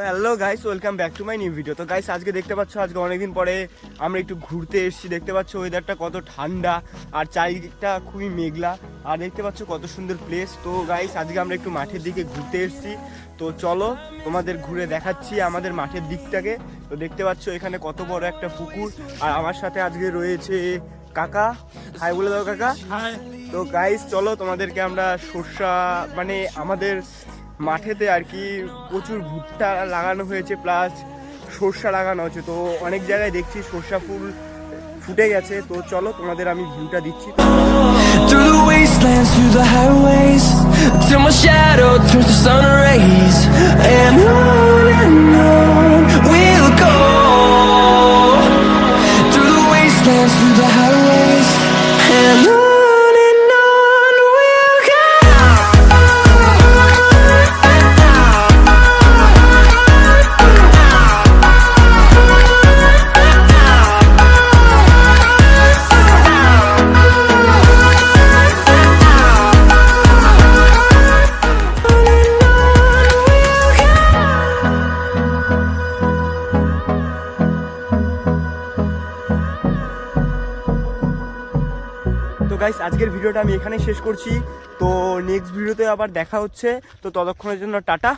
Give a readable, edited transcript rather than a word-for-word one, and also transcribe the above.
Hello guys, welcome back to my new video. তো guys, আজকে দেখতে পাচ্ছ আজকে অনেকদিন পরে আমরা একটু ঘুরতে এসেছি। দেখতে পাচ্ছ ওয়েদারটা কত ঠান্ডা আর চারিদিকটা খুবই মেঘলা, আর দেখতে পাচ্ছ কত সুন্দর প্লেস। তো গাইস, আজকে আমরা একটু মাঠের দিকে ঘুরতে এসেছি। তো চলো তোমাদের ঘুরে দেখাচ্ছি আমাদের মাঠের দিকটাকে। তো দেখতে পাচ্ছ এখানে কত বড় একটা পুকুর, আর আমার সাথে আজকে রয়েছে কাকা। হাই বলে দাও কাকা। তো গাইস চলো তোমাদেরকে আমরা সর্ষা মানে আমাদের মাঠেতে আর কি প্রচুর ভুট্টা লাগানো হয়েছে, প্লাস সর্ষা লাগানো হয়েছে। তো অনেক জায়গায় দেখছি সর্ষা ফুল ফুটে গেছে। তো চলো তোমাদের আমি ভিউটা দিচ্ছি। Through the wastelands, through the highways, till my shadow turns to sun rays, and on we'll go. Through the wastelands, through the highways, and on we'll go. তো গাইস, আজকের ভিডিওটা আমি এখানে শেষ করছি। তো নেক্সট ভিডিওতে আবার দেখা হচ্ছে। তো ততক্ষণের জন্য টাটা।